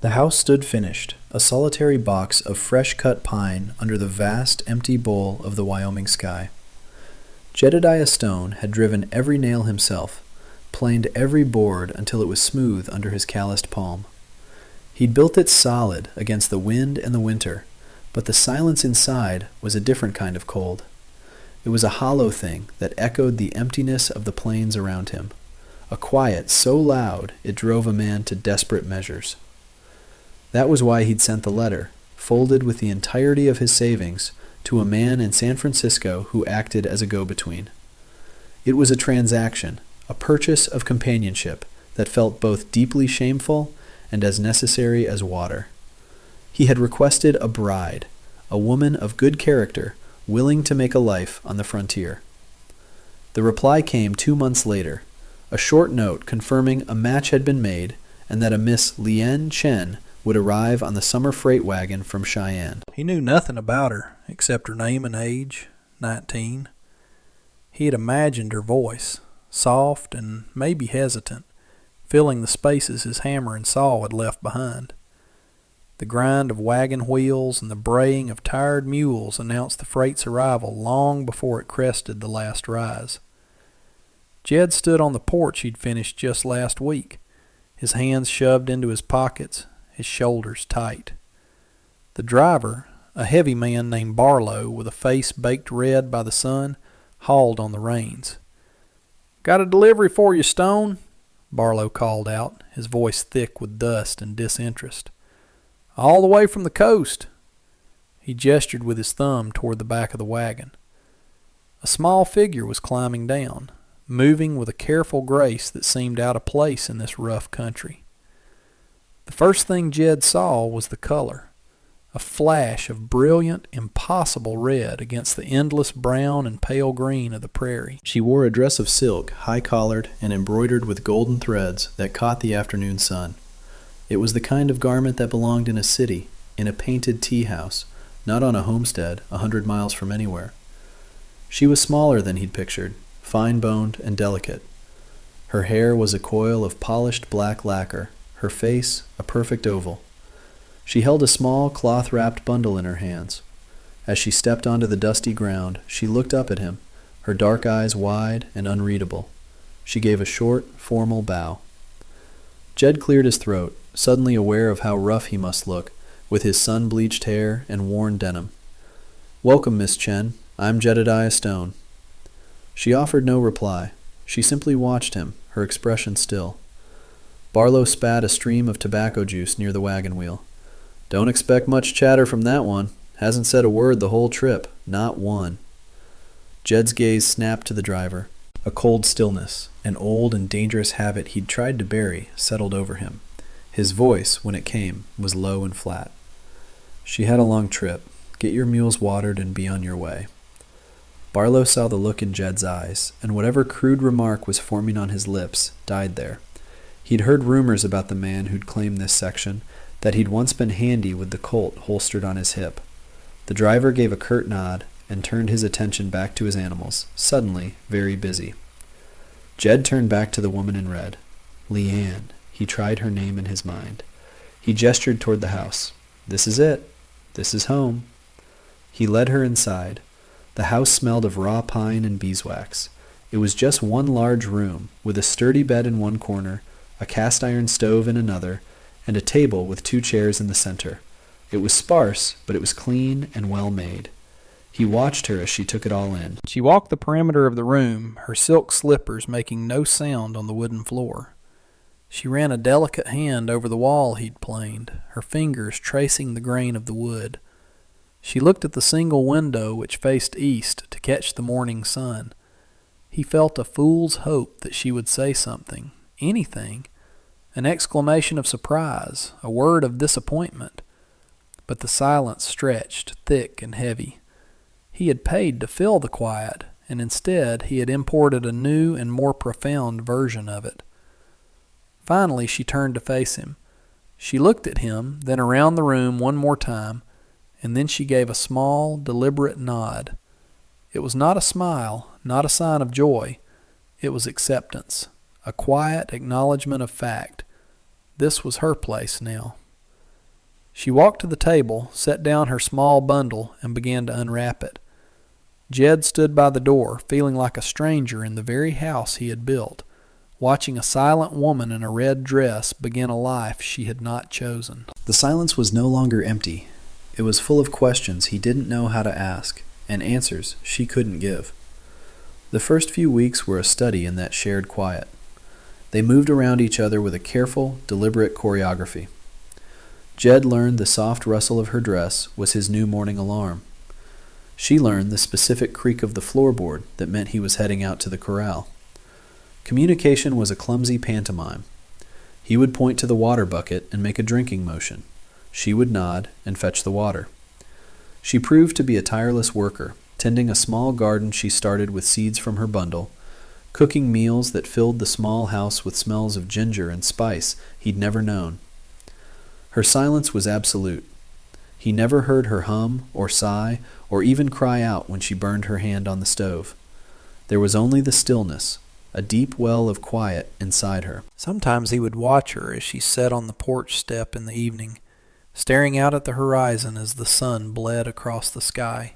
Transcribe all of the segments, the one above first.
The house stood finished, a solitary box of fresh-cut pine under the vast, empty bowl of the Wyoming sky. Jedediah Stone had driven every nail himself, planed every board until it was smooth under his calloused palm. He'd built it solid against the wind and the winter, but the silence inside was a different kind of cold. It was a hollow thing that echoed the emptiness of the plains around him, a quiet so loud it drove a man to desperate measures. That was why he'd sent the letter, folded with the entirety of his savings, to a man in San Francisco who acted as a go-between. It was a transaction, a purchase of companionship that felt both deeply shameful and as necessary as water. He had requested a bride, a woman of good character, willing to make a life on the frontier. The reply came 2 months later, a short note confirming a match had been made and that a Miss Lien Chen would arrive on the summer freight wagon from Cheyenne. He knew nothing about her except her name and age, 19. He had imagined her voice, soft and maybe hesitant, filling the spaces his hammer and saw had left behind. The grind of wagon wheels and the braying of tired mules announced the freight's arrival long before it crested the last rise. Jed stood on the porch he'd finished just last week, his hands shoved into his pockets, his shoulders tight. The driver, a heavy man named Barlow with a face baked red by the sun, hauled on the reins. "Got a delivery for you, Stone," Barlow called out, his voice thick with dust and disinterest. "All the way from the coast." He gestured with his thumb toward the back of the wagon. A small figure was climbing down, moving with a careful grace that seemed out of place in this rough country. The first thing Jed saw was the color, a flash of brilliant, impossible red against the endless brown and pale green of the prairie. She wore a dress of silk, high-collared and embroidered with golden threads that caught the afternoon sun. It was the kind of garment that belonged in a city, in a painted tea house, not on a homestead 100 miles from anywhere. She was smaller than he'd pictured, fine-boned and delicate. Her hair was a coil of polished black lacquer, her face a perfect oval. She held a small cloth-wrapped bundle in her hands. As she stepped onto the dusty ground, she looked up at him, her dark eyes wide and unreadable. She gave a short, formal bow. Jed cleared his throat, suddenly aware of how rough he must look, with his sun-bleached hair and worn denim. "Welcome, Miss Chen. I'm Jedediah Stone." She offered no reply. She simply watched him, her expression still. Barlow spat a stream of tobacco juice near the wagon wheel. "Don't expect much chatter from that one. Hasn't said a word the whole trip. Not one." Jed's gaze snapped to the driver. A cold stillness, an old and dangerous habit he'd tried to bury, settled over him. His voice, when it came, was low and flat. "She had a long trip. Get your mules watered and be on your way." Barlow saw the look in Jed's eyes, and whatever crude remark was forming on his lips died there. He'd heard rumors about the man who'd claimed this section, that he'd once been handy with the Colt holstered on his hip. The driver gave a curt nod and turned his attention back to his animals, suddenly very busy. Jed turned back to the woman in red. Leanne. He tried her name in his mind. He gestured toward the house. "This is it. This is home." He led her inside. The house smelled of raw pine and beeswax. It was just one large room, with a sturdy bed in one corner, a cast-iron stove in another, and a table with 2 chairs in the center. It was sparse, but it was clean and well made. He watched her as she took it all in. She walked the perimeter of the room, her silk slippers making no sound on the wooden floor. She ran a delicate hand over the wall he'd planed, her fingers tracing the grain of the wood. She looked at the single window which faced east to catch the morning sun. He felt a fool's hope that she would say something, anything, an exclamation of surprise, a word of disappointment. But the silence stretched, thick and heavy. He had paid to fill the quiet, and instead he had imported a new and more profound version of it. Finally she turned to face him. She looked at him, then around the room one more time, and then she gave a small, deliberate nod. It was not a smile, not a sign of joy. It was acceptance, a quiet acknowledgement of fact. This was her place now. She walked to the table, set down her small bundle, and began to unwrap it. Jed stood by the door, feeling like a stranger in the very house he had built, watching a silent woman in a red dress begin a life she had not chosen. The silence was no longer empty. It was full of questions he didn't know how to ask, and answers she couldn't give. The first few weeks were a study in that shared quiet. They moved around each other with a careful, deliberate choreography. Jed learned the soft rustle of her dress was his new morning alarm. She learned the specific creak of the floorboard that meant he was heading out to the corral. Communication was a clumsy pantomime. He would point to the water bucket and make a drinking motion. She would nod and fetch the water. She proved to be a tireless worker, tending a small garden she started with seeds from her bundle, cooking meals that filled the small house with smells of ginger and spice he'd never known. Her silence was absolute. He never heard her hum or sigh or even cry out when she burned her hand on the stove. There was only the stillness, a deep well of quiet inside her. Sometimes he would watch her as she sat on the porch step in the evening, staring out at the horizon as the sun bled across the sky.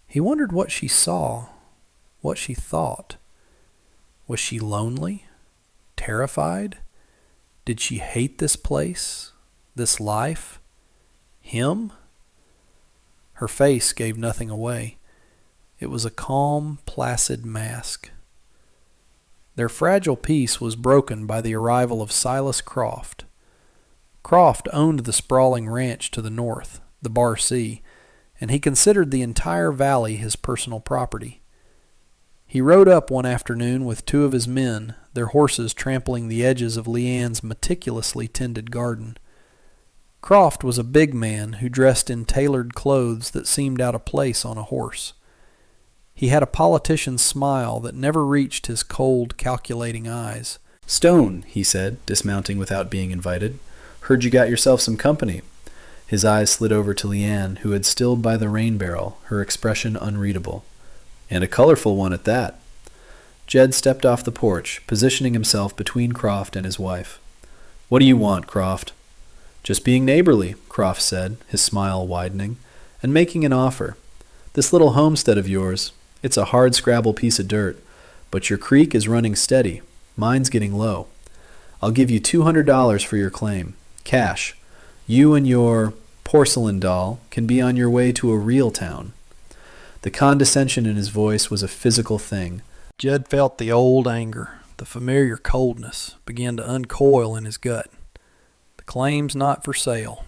He wondered what she saw, what she thought. Was she lonely? Terrified? Did she hate this place? This life? Him? Her face gave nothing away. It was a calm, placid mask. Their fragile peace was broken by the arrival of Silas Croft. Croft owned the sprawling ranch to the north, the Bar C, and he considered the entire valley his personal property. He rode up one afternoon with two of his men, their horses trampling the edges of Leanne's meticulously tended garden. Croft was a big man who dressed in tailored clothes that seemed out of place on a horse. He had a politician's smile that never reached his cold, calculating eyes. "Stone," he said, dismounting without being invited. "Heard you got yourself some company." His eyes slid over to Leanne, who had stilled by the rain barrel, her expression unreadable. "And a colorful one at that." Jed stepped off the porch, positioning himself between Croft and his wife. "What do you want, Croft?" "Just being neighborly," Croft said, his smile widening, "and making an offer. This little homestead of yours, it's a hard-scrabble piece of dirt, but your creek is running steady. Mine's getting low. I'll give you $200 for your claim. Cash. You and your porcelain doll can be on your way to a real town." The condescension in his voice was a physical thing. Jed felt the old anger, the familiar coldness, begin to uncoil in his gut. The claim's not for sale.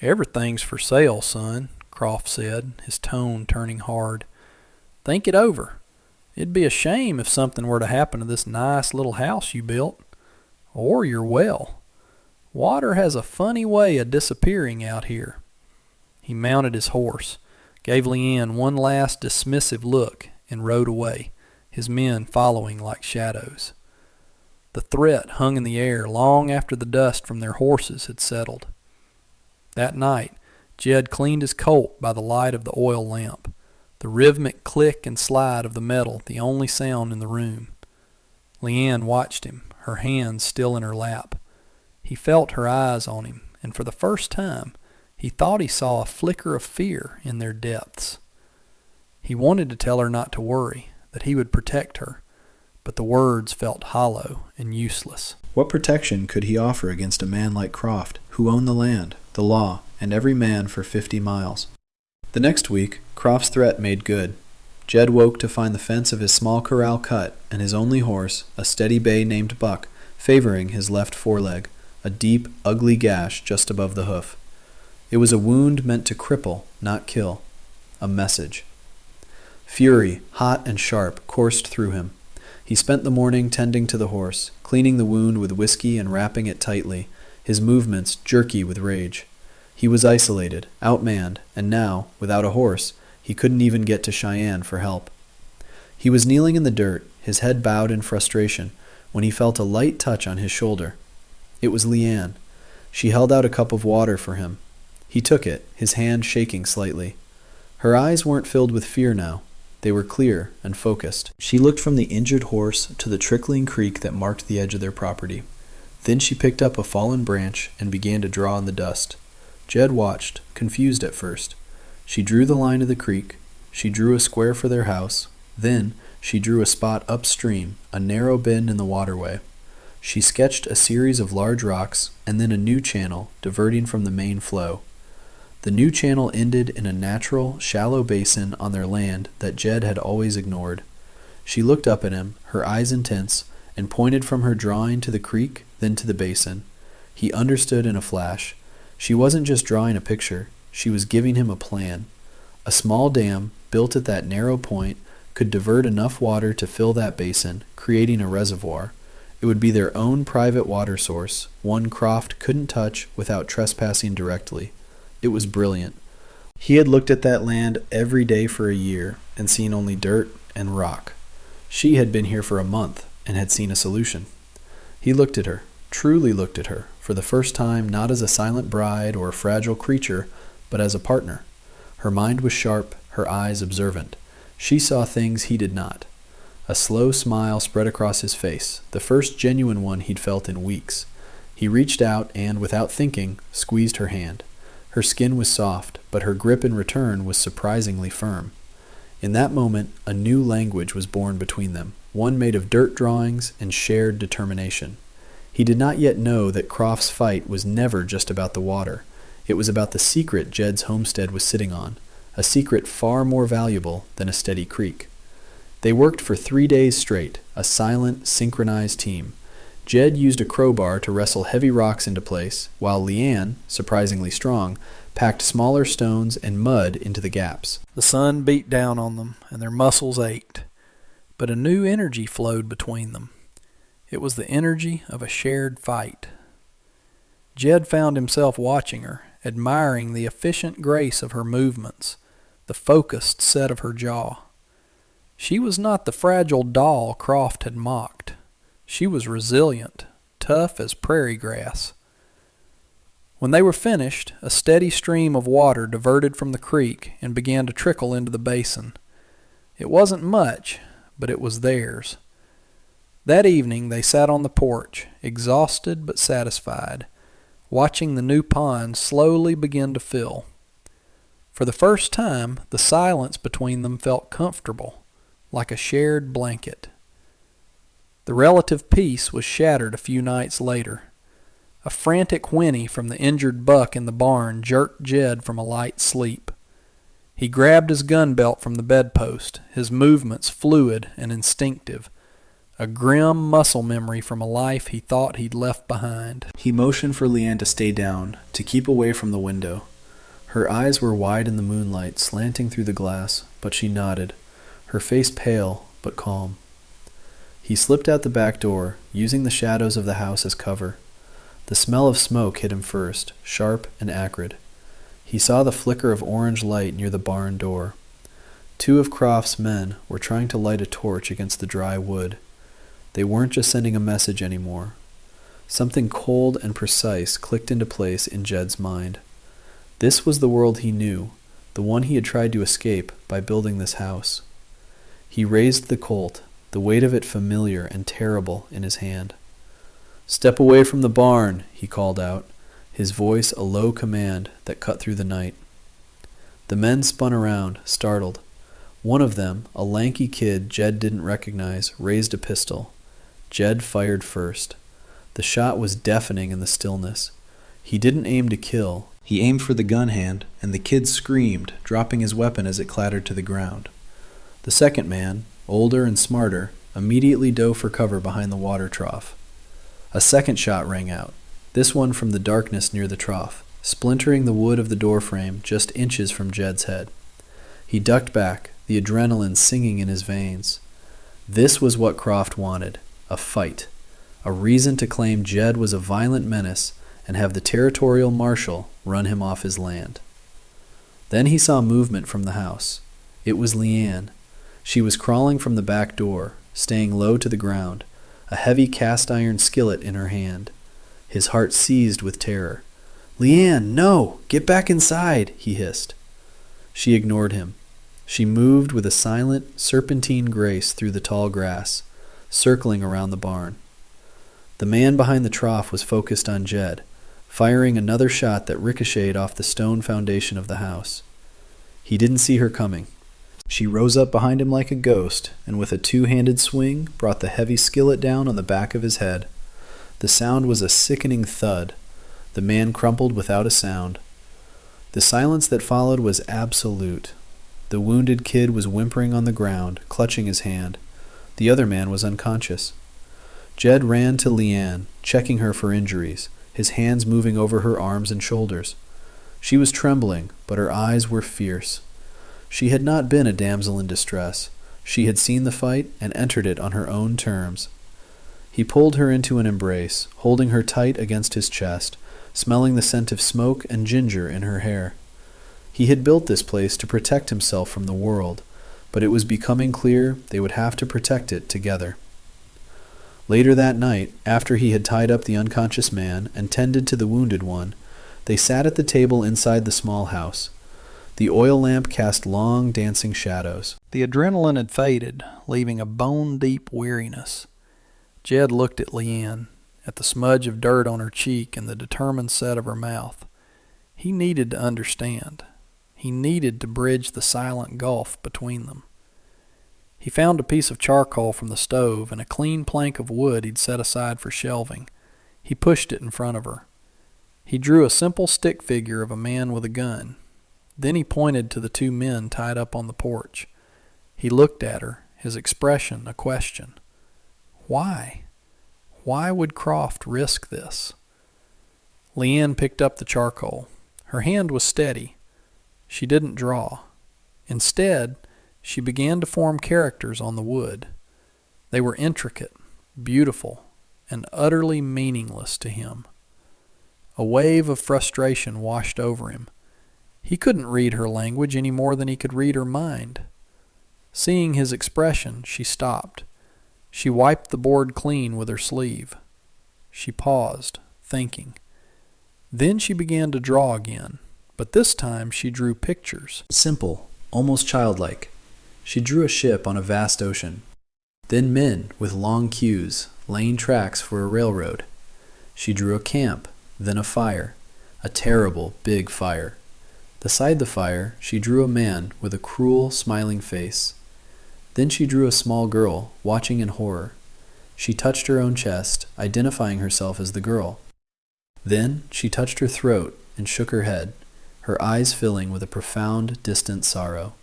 "Everything's for sale, son," Croft said, his tone turning hard. "Think it over. It'd be a shame if something were to happen to this nice little house you built. Or your well. Water has a funny way of disappearing out here." He mounted his horse, gave Leanne one last dismissive look, and rode away, his men following like shadows. The threat hung in the air long after the dust from their horses had settled. That night, Jed cleaned his colt by the light of the oil lamp, the rhythmic click and slide of the metal the only sound in the room. Leanne watched him, her hands still in her lap. He felt her eyes on him, and for the first time, he thought he saw a flicker of fear in their depths. He wanted to tell her not to worry, that he would protect her, but the words felt hollow and useless. What protection could he offer against a man like Croft, who owned the land, the law, and every man for 50 miles? The next week, Croft's threat made good. Jed woke to find the fence of his small corral cut, and his only horse, a steady bay named Buck, favoring his left foreleg, a deep, ugly gash just above the hoof. It was a wound meant to cripple, not kill. A message. Fury, hot and sharp, coursed through him. He spent the morning tending to the horse, cleaning the wound with whiskey and wrapping it tightly, his movements jerky with rage. He was isolated, outmanned, and now, without a horse, he couldn't even get to Cheyenne for help. He was kneeling in the dirt, his head bowed in frustration, when he felt a light touch on his shoulder. It was Leanne. She held out a cup of water for him. He took it, his hand shaking slightly. Her eyes weren't filled with fear now. They were clear and focused. She looked from the injured horse to the trickling creek that marked the edge of their property. Then she picked up a fallen branch and began to draw in the dust. Jed watched, confused at first. She drew the line of the creek. She drew a square for their house. Then she drew a spot upstream, a narrow bend in the waterway. She sketched a series of large rocks and then a new channel diverting from the main flow. The new channel ended in a natural, shallow basin on their land that Jed had always ignored. She looked up at him, her eyes intense, and pointed from her drawing to the creek, then to the basin. He understood in a flash. She wasn't just drawing a picture, she was giving him a plan. A small dam, built at that narrow point, could divert enough water to fill that basin, creating a reservoir. It would be their own private water source, one Croft couldn't touch without trespassing directly. It was brilliant. He had looked at that land every day for a year and seen only dirt and rock. She had been here for a month and had seen a solution. He looked at her, truly looked at her, for the first time not as a silent bride or a fragile creature, but as a partner. Her mind was sharp, her eyes observant. She saw things he did not. A slow smile spread across his face, the first genuine one he'd felt in weeks. He reached out and, without thinking, squeezed her hand. Her skin was soft, but her grip in return was surprisingly firm. In that moment, a new language was born between them, one made of dirt drawings and shared determination. He did not yet know that Croft's fight was never just about the water. It was about the secret Jed's homestead was sitting on, a secret far more valuable than a steady creek. They worked for 3 days straight, a silent, synchronized team. Jed used a crowbar to wrestle heavy rocks into place, while Leanne, surprisingly strong, packed smaller stones and mud into the gaps. The sun beat down on them, and their muscles ached. But a new energy flowed between them. It was the energy of a shared fight. Jed found himself watching her, admiring the efficient grace of her movements, the focused set of her jaw. She was not the fragile doll Croft had mocked. She was resilient, tough as prairie grass. When they were finished, a steady stream of water diverted from the creek and began to trickle into the basin. It wasn't much, but it was theirs. That evening they sat on the porch, exhausted but satisfied, watching the new pond slowly begin to fill. For the first time, the silence between them felt comfortable, like a shared blanket. The relative peace was shattered a few nights later. A frantic whinny from the injured buck in the barn jerked Jed from a light sleep. He grabbed his gun belt from the bedpost, his movements fluid and instinctive, a grim muscle memory from a life he thought he'd left behind. He motioned for Leanne to stay down, to keep away from the window. Her eyes were wide in the moonlight, slanting through the glass, but she nodded, her face pale but calm. He slipped out the back door, using the shadows of the house as cover. The smell of smoke hit him first, sharp and acrid. He saw the flicker of orange light near the barn door. 2 of Croft's men were trying to light a torch against the dry wood. They weren't just sending a message anymore. Something cold and precise clicked into place in Jed's mind. This was the world he knew, the one he had tried to escape by building this house. He raised the Colt, the weight of it familiar and terrible in his hand. "Step away from the barn," he called out, his voice a low command that cut through the night. The men spun around, startled. One of them, a lanky kid Jed didn't recognize, raised a pistol. Jed fired first. The shot was deafening in the stillness. He didn't aim to kill. He aimed for the gun hand, and the kid screamed, dropping his weapon as it clattered to the ground. The second man, older and smarter, immediately dove for cover behind the water trough. A second shot rang out, this one from the darkness near the trough, splintering the wood of the doorframe just inches from Jed's head. He ducked back, the adrenaline singing in his veins. This was what Croft wanted, a fight, a reason to claim Jed was a violent menace and have the territorial marshal run him off his land. Then he saw movement from the house. It was Leanne. She was crawling from the back door, staying low to the ground, a heavy cast-iron skillet in her hand. His heart seized with terror. "Leanne, no! Get back inside!" he hissed. She ignored him. She moved with a silent, serpentine grace through the tall grass, circling around the barn. The man behind the trough was focused on Jed, firing another shot that ricocheted off the stone foundation of the house. He didn't see her coming. She rose up behind him like a ghost, and with a two-handed swing, brought the heavy skillet down on the back of his head. The sound was a sickening thud. The man crumpled without a sound. The silence that followed was absolute. The wounded kid was whimpering on the ground, clutching his hand. The other man was unconscious. Jed ran to Leanne, checking her for injuries, his hands moving over her arms and shoulders. She was trembling, but her eyes were fierce. She had not been a damsel in distress. She had seen the fight and entered it on her own terms. He pulled her into an embrace, holding her tight against his chest, smelling the scent of smoke and ginger in her hair. He had built this place to protect himself from the world, but it was becoming clear they would have to protect it together. Later that night, after he had tied up the unconscious man and tended to the wounded one, they sat at the table inside the small house. The oil lamp cast long, dancing shadows. The adrenaline had faded, leaving a bone-deep weariness. Jed looked at Leanne, at the smudge of dirt on her cheek and the determined set of her mouth. He needed to understand. He needed to bridge the silent gulf between them. He found a piece of charcoal from the stove and a clean plank of wood he'd set aside for shelving. He pushed it in front of her. He drew a simple stick figure of a man with a gun. Then he pointed to the two men tied up on the porch. He looked at her, his expression a question. Why? Why would Croft risk this? Leanne picked up the charcoal. Her hand was steady. She didn't draw. Instead, she began to form characters on the wood. They were intricate, beautiful, and utterly meaningless to him. A wave of frustration washed over him. He couldn't read her language any more than he could read her mind. Seeing his expression, she stopped. She wiped the board clean with her sleeve. She paused, thinking. Then she began to draw again, but this time she drew pictures. Simple, almost childlike. She drew a ship on a vast ocean. Then men with long queues, laying tracks for a railroad. She drew a camp, then a fire, a terrible big fire. Beside the fire, she drew a man with a cruel, smiling face. Then she drew a small girl, watching in horror. She touched her own chest, identifying herself as the girl. Then she touched her throat and shook her head, her eyes filling with a profound, distant sorrow.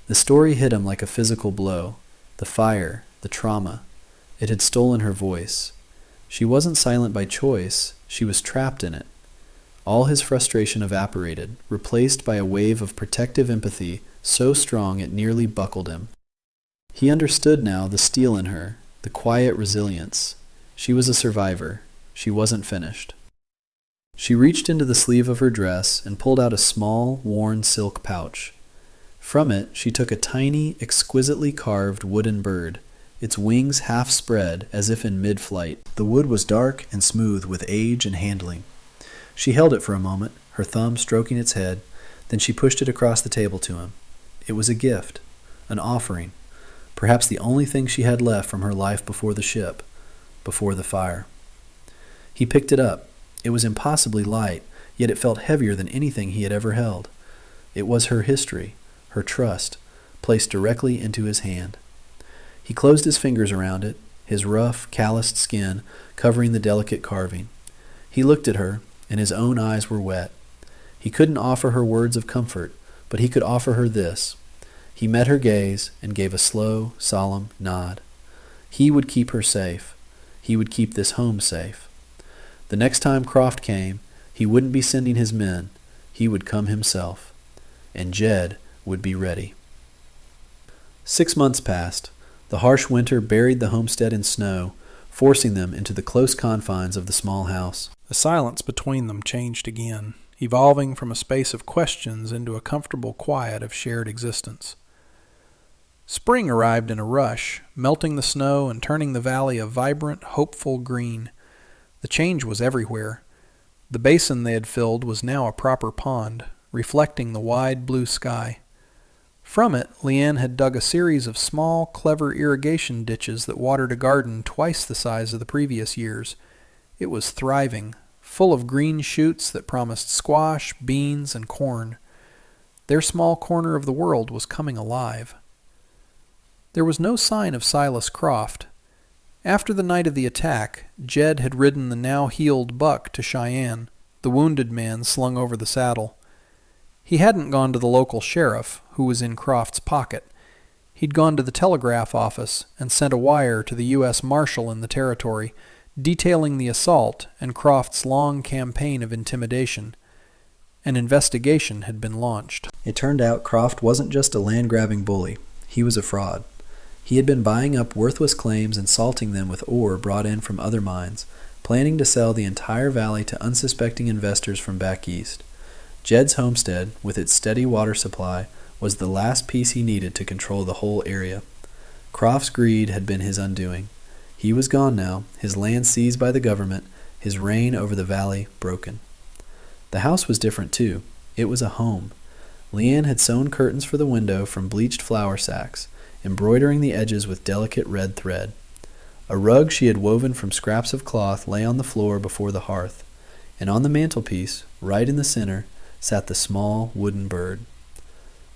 The story hit him like a physical blow. The fire, the trauma. It had stolen her voice. She wasn't silent by choice, she was trapped in it. All his frustration evaporated, replaced by a wave of protective empathy so strong it nearly buckled him. He understood now the steel in her, the quiet resilience. She was a survivor. She wasn't finished. She reached into the sleeve of her dress and pulled out a small, worn silk pouch. From it, she took a tiny, exquisitely carved wooden bird, its wings half spread as if in mid-flight. The wood was dark and smooth with age and handling. She held it for a moment, her thumb stroking its head, then she pushed it across the table to him. It was a gift, an offering, perhaps the only thing she had left from her life before the ship, before the fire. He picked it up. It was impossibly light, yet it felt heavier than anything he had ever held. It was her history, her trust, placed directly into his hand. He closed his fingers around it, his rough, calloused skin covering the delicate carving. He looked at her, and his own eyes were wet. He couldn't offer her words of comfort, but he could offer her this. He met her gaze and gave a slow, solemn nod. He would keep her safe. He would keep this home safe. The next time Croft came, he wouldn't be sending his men. He would come himself. And Jed would be ready. 6 months passed. The harsh winter buried the homestead in snow, forcing them into the close confines of the small house. The silence between them changed again, evolving from a space of questions into a comfortable quiet of shared existence. Spring arrived in a rush, melting the snow and turning the valley a vibrant, hopeful green. The change was everywhere. The basin they had filled was now a proper pond, reflecting the wide blue sky. From it, Leanne had dug a series of small, clever irrigation ditches that watered a garden twice the size of the previous years. It was thriving, full of green shoots that promised squash, beans, and corn. Their small corner of the world was coming alive. There was no sign of Silas Croft. After the night of the attack, Jed had ridden the now-healed buck to Cheyenne, the wounded man slung over the saddle. He hadn't gone to the local sheriff, who was in Croft's pocket. He'd gone to the telegraph office and sent a wire to the U.S. Marshal in the territory, detailing the assault and Croft's long campaign of intimidation. An investigation had been launched. It turned out Croft wasn't just a land-grabbing bully. He was a fraud. He had been buying up worthless claims and salting them with ore brought in from other mines, planning to sell the entire valley to unsuspecting investors from back east. Jed's homestead, with its steady water supply, was the last piece he needed to control the whole area. Croft's greed had been his undoing. He was gone now, his land seized by the government, his reign over the valley broken. The house was different too. It was a home. Leanne had sewn curtains for the window from bleached flour sacks, embroidering the edges with delicate red thread. A rug she had woven from scraps of cloth lay on the floor before the hearth, and on the mantelpiece, right in the center, sat the small wooden bird.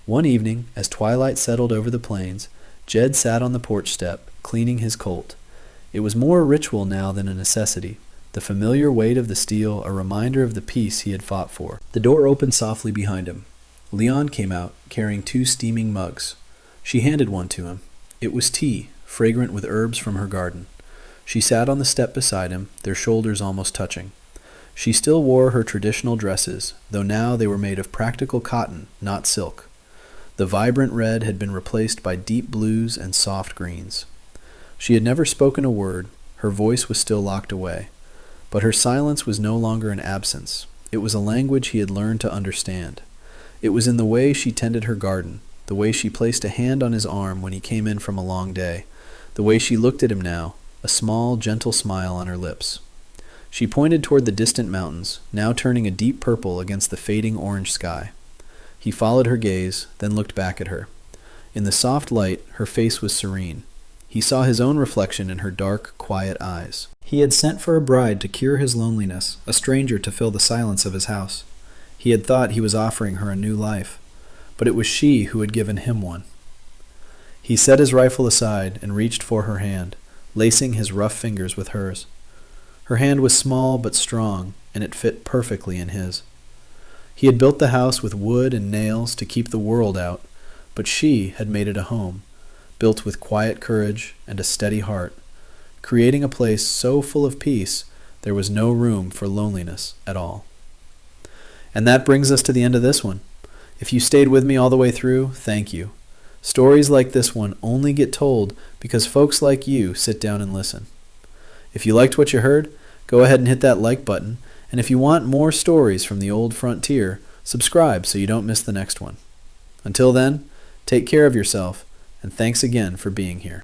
One evening, as twilight settled over the plains, Jed sat on the porch step, cleaning his Colt. It was more a ritual now than a necessity, the familiar weight of the steel a reminder of the peace he had fought for. The door opened softly behind him. Leon came out, carrying 2 steaming mugs. She handed one to him. It was tea, fragrant with herbs from her garden. She sat on the step beside him, their shoulders almost touching. She still wore her traditional dresses, though now they were made of practical cotton, not silk. The vibrant red had been replaced by deep blues and soft greens. She had never spoken a word, her voice was still locked away. But her silence was no longer an absence. It was a language he had learned to understand. It was in the way she tended her garden, the way she placed a hand on his arm when he came in from a long day, the way she looked at him now, a small, gentle smile on her lips. She pointed toward the distant mountains, now turning a deep purple against the fading orange sky. He followed her gaze, then looked back at her. In the soft light, her face was serene. He saw his own reflection in her dark, quiet eyes. He had sent for a bride to cure his loneliness, a stranger to fill the silence of his house. He had thought he was offering her a new life, but it was she who had given him one. He set his rifle aside and reached for her hand, lacing his rough fingers with hers. Her hand was small but strong, and it fit perfectly in his. He had built the house with wood and nails to keep the world out, but she had made it a home, built with quiet courage and a steady heart, creating a place so full of peace there was no room for loneliness at all. And that brings us to the end of this one. If you stayed with me all the way through, thank you. Stories like this one only get told because folks like you sit down and listen. If you liked what you heard, go ahead and hit that like button, and if you want more stories from the old frontier, subscribe so you don't miss the next one. Until then, take care of yourself, and thanks again for being here.